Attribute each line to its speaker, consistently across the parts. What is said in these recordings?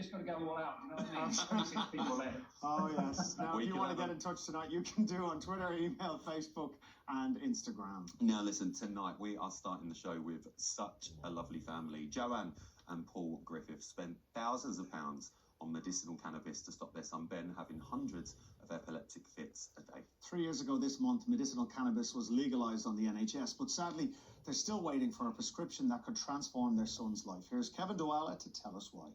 Speaker 1: just got to go all out, you know what I mean? 26 people there.
Speaker 2: Oh, yes. Now, if you want to get in touch tonight, you can do on Twitter, email, Facebook, and Instagram.
Speaker 3: Now, listen, tonight we are starting the show with such a lovely family. Joanne and Paul Griffith spent thousands of pounds on medicinal cannabis to stop their son Ben having hundreds of epileptic fits a day.
Speaker 2: 3 years ago this month, medicinal cannabis was legalised on the NHS, but sadly, they're still waiting for a prescription that could transform their son's life. Here's Kevin Dwala to tell us why.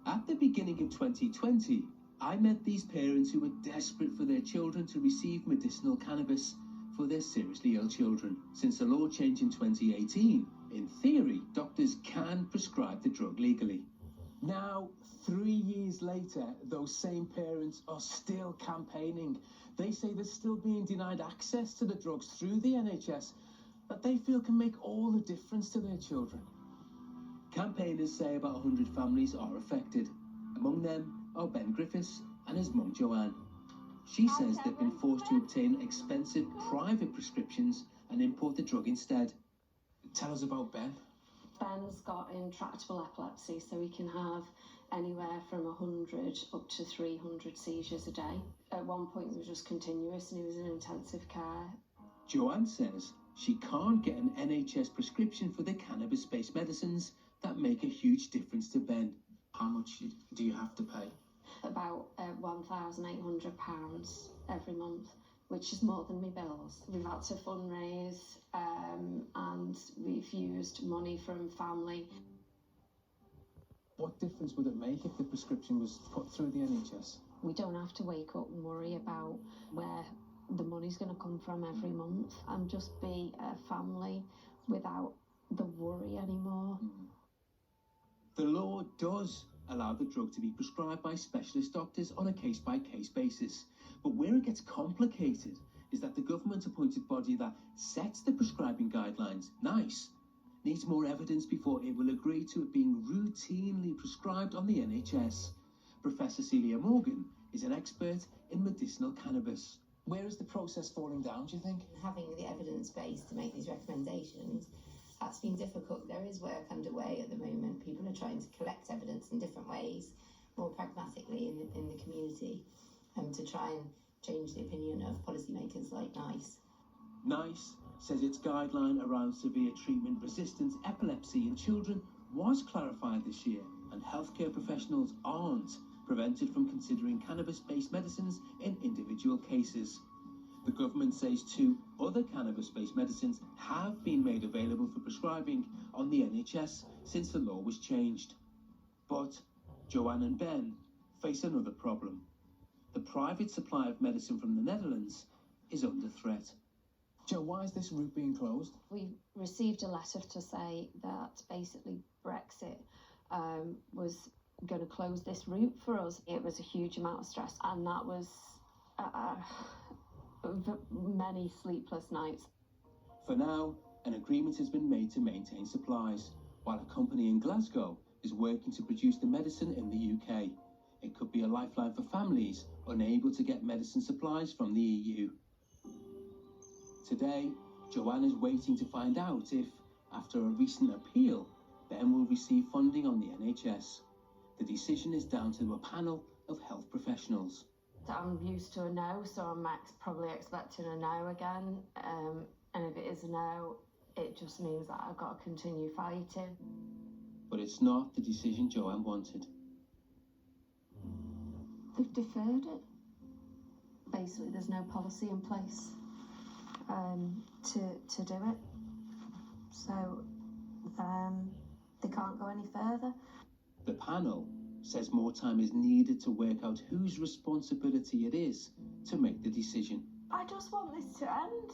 Speaker 4: At the beginning of 2020, I met these parents who were desperate for their children to receive medicinal cannabis for their seriously ill children. Since the law changed in 2018, in theory, doctors can prescribe the drug legally. Now, 3 years later, those same parents are still campaigning. They say they're still being denied access to the drugs through the NHS that they feel can make all the difference to their children. Campaigners say about 100 families are affected. Among them are Ben Griffiths and his mum Joanne. She says they've been forced to obtain expensive private prescriptions and import the drug instead. Tell us about Ben.
Speaker 5: Ben's got intractable epilepsy, so he can have anywhere from 100 up to 300 seizures a day. At one point, they were just continuous and he was in intensive care.
Speaker 4: Joanne says she can't get an NHS prescription for the cannabis-based medicines that make a huge difference to Ben. How much do you have to pay?
Speaker 5: About £1,800 every month, which is more than my bills. We've had to fundraise and we've used money from family.
Speaker 4: What difference would it make if the prescription was put through the NHS?
Speaker 5: We don't have to wake up and worry about where the money's going to come from every month and just be a family without the worry anymore.
Speaker 4: The law does allow the drug to be prescribed by specialist doctors on a case-by-case basis. But where it gets complicated is that the government-appointed body that sets the prescribing guidelines, NICE, needs more evidence before it will agree to it being routinely prescribed on the NHS. Professor Celia Morgan is an expert in medicinal cannabis. Where is the process falling down, do you think?
Speaker 6: Having the evidence base to make these recommendations, that's been difficult. There is work underway at the moment. People are trying to collect evidence in different ways, more pragmatically in the community, to try and change the opinion of policymakers like NICE.
Speaker 4: NICE says its guideline around severe treatment-resistant epilepsy in children was clarified this year, and healthcare professionals aren't prevented from considering cannabis-based medicines in individual cases. The government says 2 other cannabis-based medicines have been made available for prescribing on the NHS since the law was changed. But Joanne and Ben face another problem. The private supply of medicine from the Netherlands is under threat. Jo, why is this route being closed?
Speaker 5: We received a letter to say that basically Brexit was going to close this route for us. It was a huge amount of stress, and that was many sleepless nights.
Speaker 4: For now, an agreement has been made to maintain supplies, while a company in Glasgow is working to produce the medicine in the UK. It could be a lifeline for families unable to get medicine supplies from the EU. Today, Joanne is waiting to find out if, after a recent appeal, Ben will receive funding on the NHS. The decision is down to a panel of health professionals.
Speaker 5: I'm used to a no, so I'm probably expecting a no again. And if it is a no, it just means that I've got to continue fighting.
Speaker 4: But it's not the decision Joanne wanted.
Speaker 5: They've deferred it. Basically, there's no policy in place to do it. So they can't go any further.
Speaker 4: The panel says more time is needed to work out whose responsibility it is to make the decision.
Speaker 5: I just want this to end.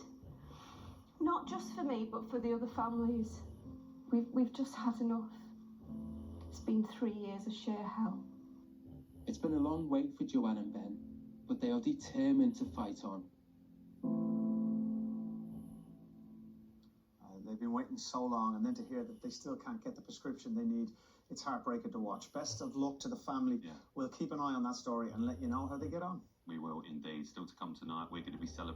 Speaker 5: Not just for me, but for the other families. We've just had enough. It's been 3 years of sheer hell.
Speaker 4: It's been a long wait for Joanne and Ben, but they are determined to fight on.
Speaker 2: They've been waiting so long, and then to hear that they still can't get the prescription they need, it's heartbreaking to watch. Best of luck to the family.
Speaker 3: Yeah.
Speaker 2: We'll keep an eye on that story and let you know how they get on.
Speaker 3: We will indeed. Still to come tonight, we're going to be celebrating